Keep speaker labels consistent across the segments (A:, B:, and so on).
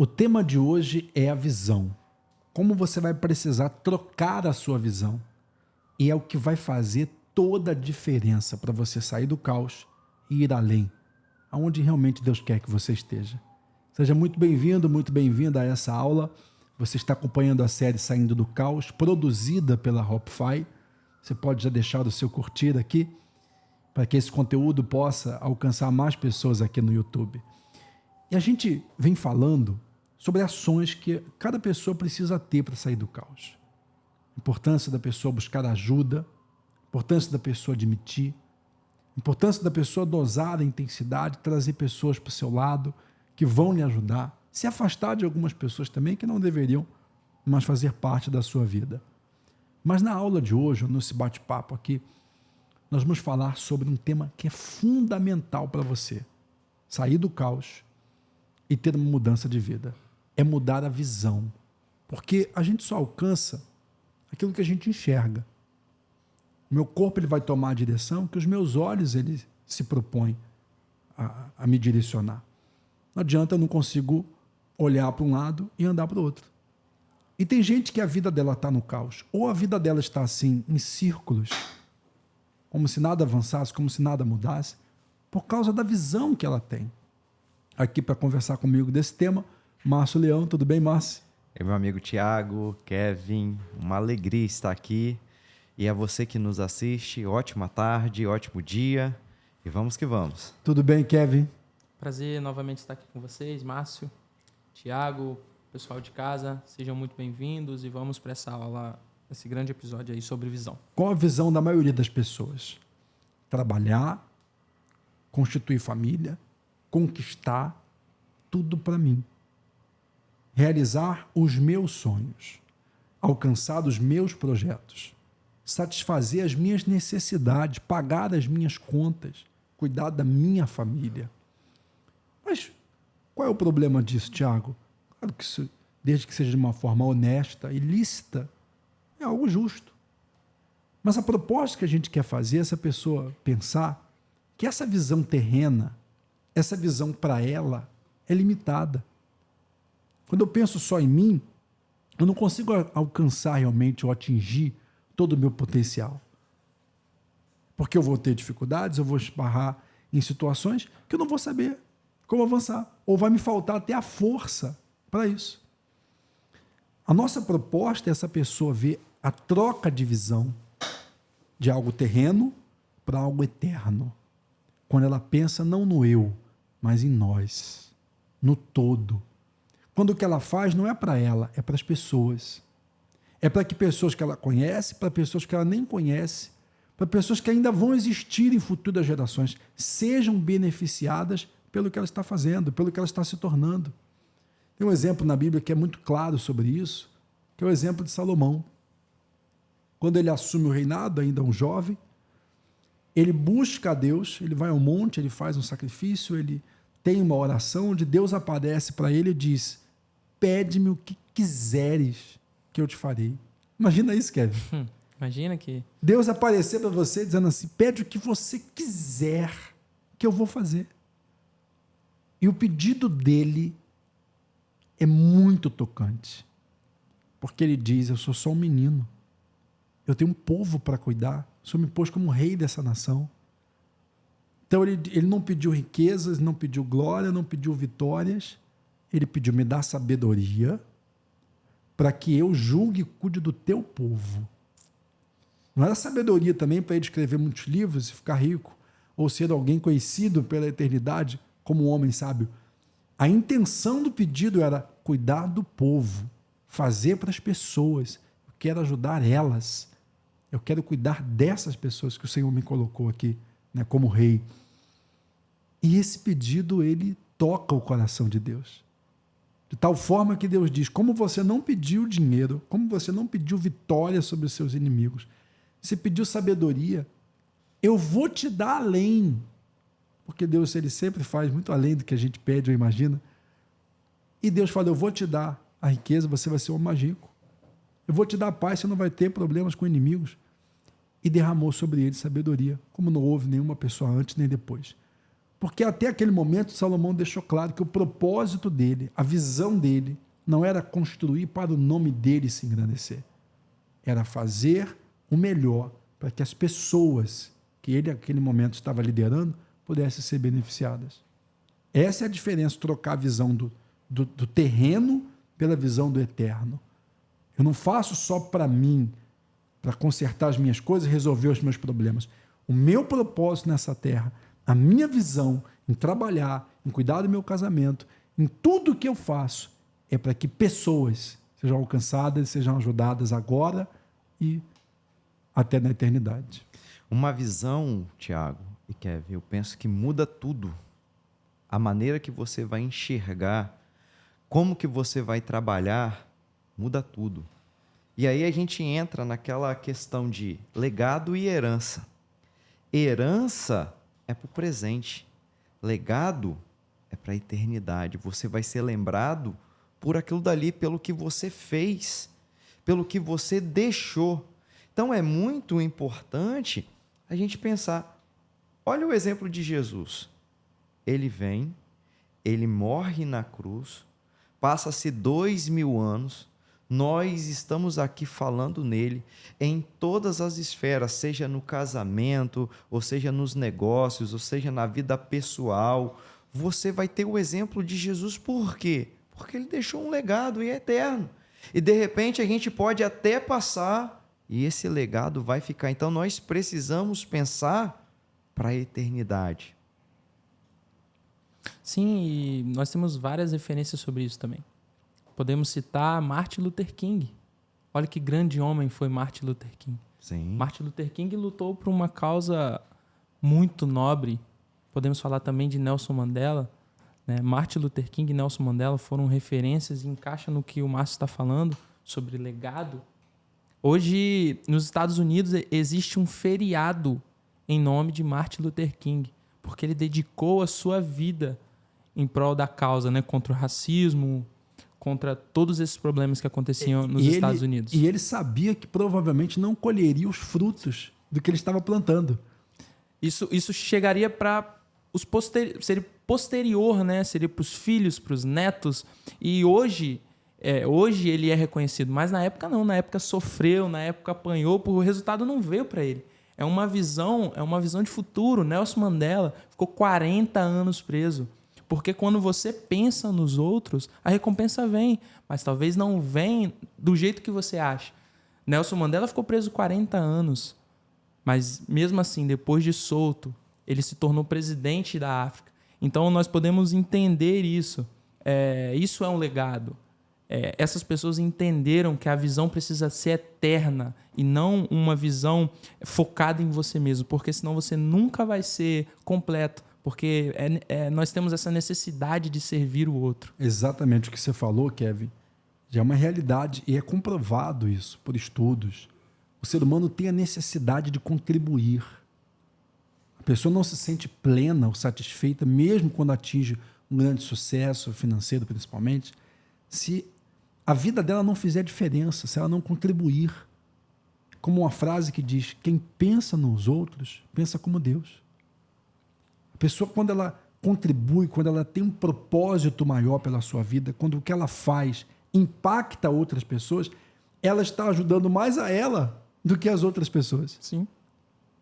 A: O tema de hoje é a visão. Como você vai precisar trocar a sua visão. E é o que vai fazer toda a diferença para você sair do caos e ir além, aonde realmente Deus quer que você esteja. Seja muito bem-vindo, muito bem-vinda a essa aula. Você está acompanhando a série Saindo do Caos, produzida pela Hopify. Você pode já deixar o seu curtir aqui, para que esse conteúdo possa alcançar mais pessoas aqui no YouTube. E a gente vem falando sobre ações que cada pessoa precisa ter para sair do caos. A importância da pessoa buscar ajuda, a importância da pessoa admitir, a importância da pessoa dosar a intensidade, trazer pessoas para o seu lado que vão lhe ajudar, se afastar de algumas pessoas também que não deveriam mais fazer parte da sua vida. Mas na aula de hoje, nesse bate-papo aqui, nós vamos falar sobre um tema que é fundamental para você sair do caos e ter uma mudança de vida. É mudar a visão. Porque a gente só alcança aquilo que a gente enxerga. O meu corpo ele vai tomar a direção que os meus olhos ele se propõem a me direcionar. Não adianta, eu não consigo olhar para um lado e andar para o outro. E tem gente que a vida dela está no caos. Ou a vida dela está assim, em círculos, como se nada avançasse, como se nada mudasse, por causa da visão que ela tem. Aqui para conversar comigo desse tema, Márcio Leão. Tudo bem, Márcio?
B: Meu amigo Tiago, Kevin, uma alegria estar aqui. E a você que nos assiste, ótima tarde, ótimo dia. E vamos que vamos.
A: Tudo bem, Kevin?
C: Prazer novamente estar aqui com vocês, Márcio, Tiago, pessoal de casa. Sejam muito bem-vindos e vamos para essa aula, esse grande episódio aí sobre visão.
A: Qual a visão da maioria das pessoas? Trabalhar, constituir família, conquistar tudo para mim. Realizar os meus sonhos, alcançar os meus projetos, satisfazer as minhas necessidades, pagar as minhas contas, cuidar da minha família. Mas qual é o problema disso, Tiago? Claro que isso, desde que seja de uma forma honesta e lícita, é algo justo. Mas a proposta que a gente quer fazer é essa pessoa pensar que essa visão terrena, essa visão para ela é limitada. Quando eu penso só em mim, eu não consigo alcançar realmente ou atingir todo o meu potencial. Porque eu vou ter dificuldades, eu vou esbarrar em situações que eu não vou saber como avançar. Ou vai me faltar até a força para isso. A nossa proposta é essa pessoa ver a troca de visão de algo terreno para algo eterno. Quando ela pensa não no eu, mas em nós, no todo. Quando o que ela faz não é para ela, é para as pessoas. É para que pessoas que ela conhece, para pessoas que ela nem conhece, para pessoas que ainda vão existir em futuras gerações, sejam beneficiadas pelo que ela está fazendo, pelo que ela está se tornando. Tem um exemplo na Bíblia que é muito claro sobre isso, que é o exemplo de Salomão. Quando ele assume o reinado, ainda um jovem, ele busca a Deus, ele vai ao monte, ele faz um sacrifício, ele tem uma oração onde Deus aparece para ele e diz: pede-me o que quiseres que eu te farei. Imagina isso, Kevin.
C: Imagina que...
A: Deus aparecer para você dizendo assim: pede o que você quiser que eu vou fazer. E o pedido dele é muito tocante. Porque ele diz: eu sou só um menino. Eu tenho um povo para cuidar. O Senhor me pôs como rei dessa nação. Então ele não pediu riquezas, não pediu glória, não pediu vitórias. Ele pediu: me dá sabedoria para que eu julgue e cuide do teu povo. Não era sabedoria também para ele escrever muitos livros e ficar rico, ou ser alguém conhecido pela eternidade como um homem sábio. A intenção do pedido era cuidar do povo, fazer para as pessoas. Eu quero ajudar elas. Eu quero cuidar dessas pessoas que o Senhor me colocou aqui, né, como rei. E esse pedido, ele toca o coração de Deus. De tal forma que Deus diz: como você não pediu dinheiro, como você não pediu vitória sobre os seus inimigos, você pediu sabedoria, eu vou te dar além. Porque Deus, ele sempre faz muito além do que a gente pede ou imagina. E Deus fala: eu vou te dar a riqueza, você vai ser um mais rico. Eu vou te dar paz, você não vai ter problemas com inimigos. E derramou sobre ele sabedoria, como não houve nenhuma pessoa antes nem depois. Porque até aquele momento Salomão deixou claro que o propósito dele, a visão dele, não era construir para o nome dele se engrandecer. Era fazer o melhor para que as pessoas que ele naquele momento estava liderando pudessem ser beneficiadas. Essa é a diferença, trocar a visão do terreno pela visão do eterno. Eu não faço só para mim, para consertar as minhas coisas e resolver os meus problemas. O meu propósito nessa terra, a minha visão em trabalhar, em cuidar do meu casamento, em tudo que eu faço, é para que pessoas sejam alcançadas, sejam ajudadas agora e até na eternidade.
B: Uma visão, Tiago e Kevin, eu penso que muda tudo. A maneira que você vai enxergar, como que você vai trabalhar, muda tudo. E aí a gente entra naquela questão de legado e herança. Herança é para o presente. Legado é para a eternidade. Você vai ser lembrado por aquilo dali, pelo que você fez, pelo que você deixou. Então é muito importante a gente pensar, olha o exemplo de Jesus. Ele vem, ele morre na cruz, passa-se 2000 anos, nós estamos aqui falando nele em todas as esferas, seja no casamento, ou seja nos negócios, ou seja na vida pessoal. Você vai ter o exemplo de Jesus, por quê? Porque ele deixou um legado e é eterno. E de repente a gente pode até passar e esse legado vai ficar. Então nós precisamos pensar para a eternidade.
C: Sim, e nós temos várias referências sobre isso também. Podemos citar Martin Luther King. Olha que grande homem foi Martin Luther King.
B: Sim.
C: Martin Luther King lutou por uma causa muito nobre. Podemos falar também de Nelson Mandela. Né? Martin Luther King e Nelson Mandela foram referências e encaixa no que o Márcio está falando sobre legado. Hoje, nos Estados Unidos, existe um feriado em nome de Martin Luther King, porque ele dedicou a sua vida em prol da causa, né? Contra o racismo, contra todos esses problemas que aconteciam nos Estados Unidos.
A: E ele sabia que provavelmente não colheria os frutos do que ele estava plantando.
C: Isso chegaria para os seria posterior, né? Seria para os filhos, para os netos. E hoje ele é reconhecido, mas na época não. Na época sofreu, na época apanhou, o resultado não veio para ele. É uma visão de futuro. Nelson Mandela ficou 40 anos preso. Porque quando você pensa nos outros, a recompensa vem, mas talvez não vem do jeito que você acha. Nelson Mandela ficou preso 40 anos, mas mesmo assim, depois de solto, ele se tornou presidente da África. Então nós podemos entender isso. Isso é um legado. Essas pessoas entenderam que a visão precisa ser eterna e não uma visão focada em você mesmo, porque senão você nunca vai ser completo. Porque nós temos essa necessidade de servir o outro.
A: Exatamente o que você falou, Kevin, já é uma realidade e é comprovado isso por estudos. O ser humano tem a necessidade de contribuir. A pessoa não se sente plena ou satisfeita, mesmo quando atinge um grande sucesso financeiro, principalmente, se a vida dela não fizer diferença, se ela não contribuir. Como uma frase que diz, quem pensa nos outros, pensa como Deus. A pessoa, quando ela contribui, quando ela tem um propósito maior pela sua vida, quando o que ela faz impacta outras pessoas, ela está ajudando mais a ela do que as outras pessoas.
C: Sim.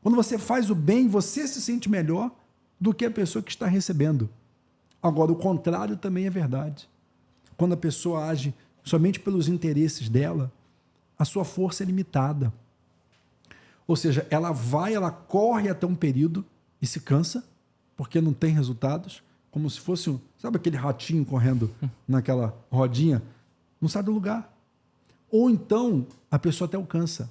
A: Quando você faz o bem, você se sente melhor do que a pessoa que está recebendo. Agora, o contrário também é verdade. Quando a pessoa age somente pelos interesses dela, a sua força é limitada. Ou seja, ela corre até um período e se cansa, porque não tem resultados, como se fosse, sabe aquele ratinho correndo naquela rodinha? Não sai do lugar. Ou então, a pessoa até alcança,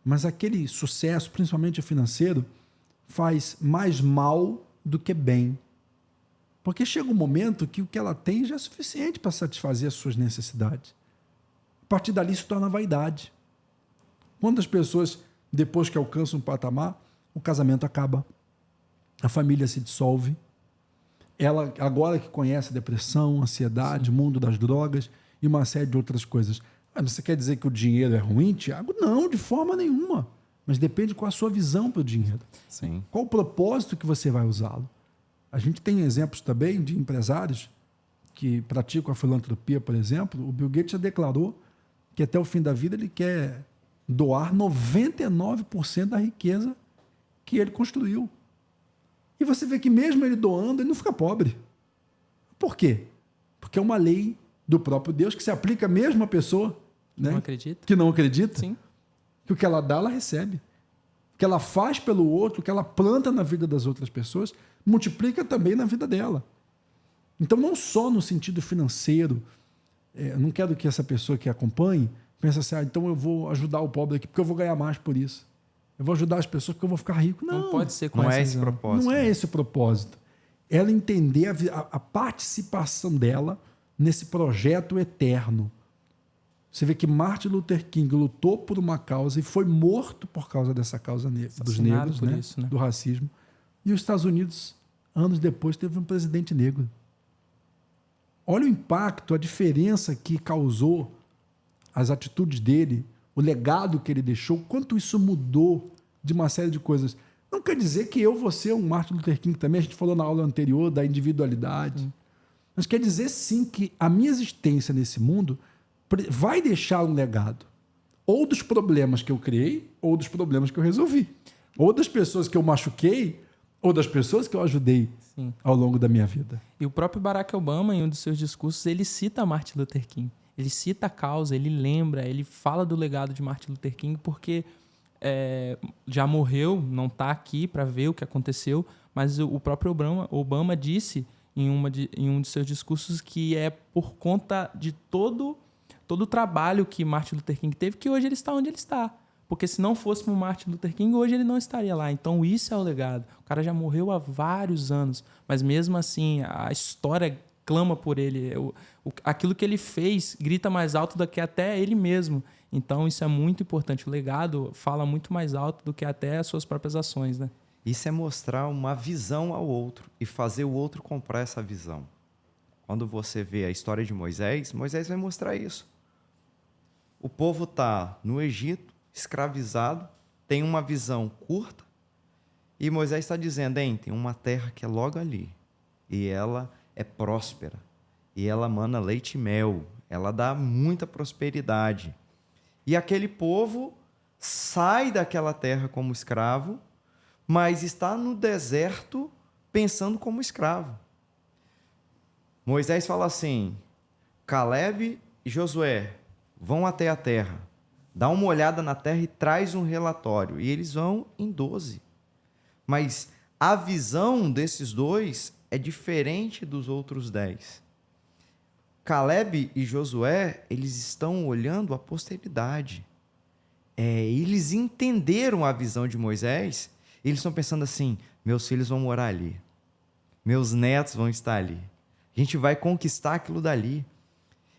A: mas aquele sucesso, principalmente financeiro, faz mais mal do que bem. Porque chega um momento que o que ela tem já é suficiente para satisfazer as suas necessidades. A partir dali se torna vaidade. Quantas pessoas, depois que alcançam um patamar, o casamento acaba, a família se dissolve, ela, agora que conhece a depressão, ansiedade, o mundo das drogas e uma série de outras coisas. Você quer dizer que o dinheiro é ruim, Tiago? Não, de forma nenhuma. Mas depende qual a sua visão para o dinheiro.
B: Sim.
A: Qual o propósito que você vai usá-lo. A gente tem exemplos também de empresários que praticam a filantropia, por exemplo. O Bill Gates já declarou que até o fim da vida ele quer doar 99% da riqueza que ele construiu. E você vê que mesmo ele doando, ele não fica pobre. Por quê? Porque é uma lei do próprio Deus que se aplica mesmo à pessoa, né,
C: Não acredita?
A: que não acredita.
C: Sim.
A: Que o que ela dá, ela recebe. O que ela faz pelo outro, o que ela planta na vida das outras pessoas, multiplica também na vida dela. Então, não só no sentido financeiro, eu não quero que essa pessoa que acompanhe pense assim, então eu vou ajudar o pobre aqui porque eu vou ganhar mais por isso. Eu vou ajudar as pessoas porque eu vou ficar rico. Não,
C: Não pode ser com
B: Não
C: essa
B: é esse
C: visão.
B: propósito.
A: não é esse o propósito. Ela entender a participação dela nesse projeto eterno. Você vê que Martin Luther King lutou por uma causa e foi morto por causa dessa causa dos
C: Assassinado
A: negros,
C: por
A: né?
C: isso, né?
A: Do racismo. E os Estados Unidos, anos depois, teve um presidente negro. Olha o impacto, a diferença que causou as atitudes dele, o legado que ele deixou, quanto isso mudou de uma série de coisas. Não quer dizer que eu vou ser um Martin Luther King também, a gente falou na aula anterior da individualidade. Mas quer dizer sim que a minha existência nesse mundo vai deixar um legado. Ou dos problemas que eu criei, ou dos problemas que eu resolvi. Ou das pessoas que eu machuquei, ou das pessoas que eu ajudei
C: Sim.
A: ao longo da minha vida.
C: E o próprio Barack Obama, em um dos seus discursos, ele cita Martin Luther King. Ele cita a causa, ele lembra, ele fala do legado de Martin Luther King porque já morreu, não está aqui para ver o que aconteceu, mas o próprio Obama disse em um de seus discursos que é por conta de todo o trabalho que Martin Luther King teve que hoje ele está onde ele está. Porque se não fosse por Martin Luther King, hoje ele não estaria lá. Então isso é o legado. O cara já morreu há vários anos, mas mesmo assim a história clama por ele. Aquilo que ele fez grita mais alto do que até ele mesmo. Então isso é muito importante. O legado fala muito mais alto do que até as suas próprias ações, né?
B: Isso é mostrar uma visão ao outro e fazer o outro comprar essa visão. Quando você vê a história de Moisés, Moisés vai mostrar isso. O povo está no Egito, escravizado, tem uma visão curta, e Moisés está dizendo, tem uma terra que é logo ali, e ela é próspera, e ela mana leite e mel, ela dá muita prosperidade. E aquele povo sai daquela terra como escravo, mas está no deserto pensando como escravo. Moisés fala assim, Caleb e Josué, vão até a terra, dá uma olhada na terra e traz um relatório. E eles vão em 12. Mas a visão desses dois é diferente dos outros 10. Caleb e Josué, eles estão olhando a posteridade. Eles entenderam a visão de Moisés, e eles estão pensando assim, meus filhos vão morar ali, meus netos vão estar ali, a gente vai conquistar aquilo dali.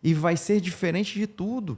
B: E vai ser diferente de tudo.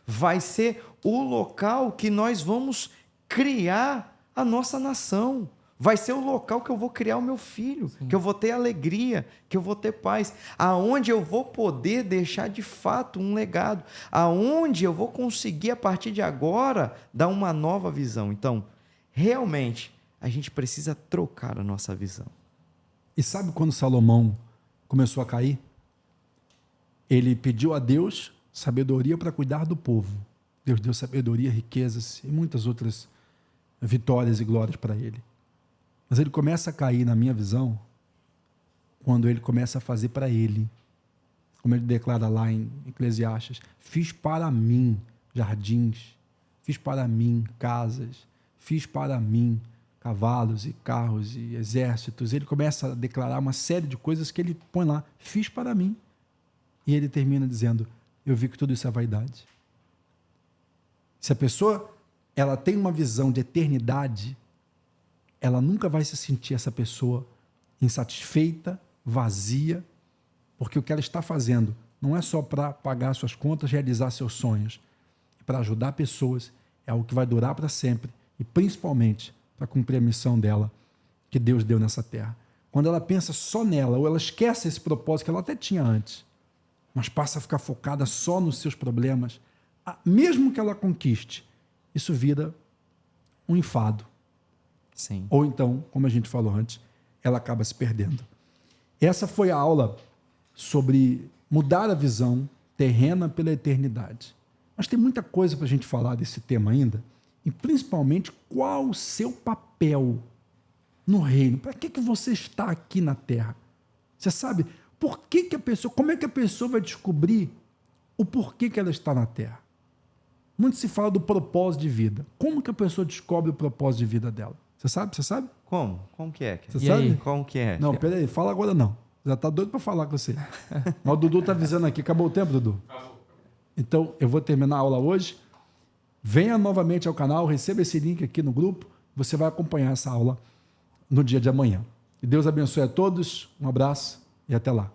B: Vai ser o local que nós vamos criar a nossa nação. Vai ser o local que eu vou criar o meu filho, que eu vou ter alegria, que eu vou ter paz. Aonde eu vou poder deixar de fato um legado. Aonde eu vou conseguir, a partir de agora, dar uma nova visão. Então, realmente, a gente precisa trocar a nossa visão.
A: E sabe quando Salomão começou a cair? Ele pediu a Deus sabedoria para cuidar do povo. Deus deu sabedoria, riquezas e muitas outras vitórias e glórias para ele. Mas ele começa a cair, na minha visão, quando ele começa a fazer para ele. Como ele declara lá em Eclesiastes, fiz para mim jardins, fiz para mim casas, fiz para mim cavalos e carros e exércitos. Ele começa a declarar uma série de coisas que ele põe lá, fiz para mim. E ele termina dizendo, eu vi que tudo isso é vaidade. Se a pessoa ela tem uma visão de eternidade, ela nunca vai se sentir essa pessoa insatisfeita, vazia, porque o que ela está fazendo não é só para pagar suas contas, realizar seus sonhos, é para ajudar pessoas, é algo que vai durar para sempre e principalmente para cumprir a missão dela que Deus deu nessa terra. Quando ela pensa só nela, ou ela esquece esse propósito que ela até tinha antes, mas passa a ficar focada só nos seus problemas, mesmo que ela conquiste, isso vira um enfado.
B: Sim.
A: Ou então, como a gente falou antes, ela acaba se perdendo. Essa foi a aula sobre mudar a visão terrena pela eternidade. Mas tem muita coisa para a gente falar desse tema ainda, e principalmente qual o seu papel no reino. Para que você está aqui na Terra? Você sabe por que a pessoa, como é que a pessoa vai descobrir o porquê que ela está na Terra? Muito se fala do propósito de vida. Como que a pessoa descobre o propósito de vida dela? Você sabe? Você sabe?
B: Como? Como que é?
A: Você sabe?
B: Como que é?
A: Não, peraí, fala agora não. Já tá doido para falar com você. Mas o Dudu tá avisando aqui. Acabou o tempo, Dudu? Acabou. Então, eu vou terminar a aula hoje. Venha novamente ao canal, receba esse link aqui no grupo. Você vai acompanhar essa aula no dia de amanhã. E Deus abençoe a todos. Um abraço e até lá.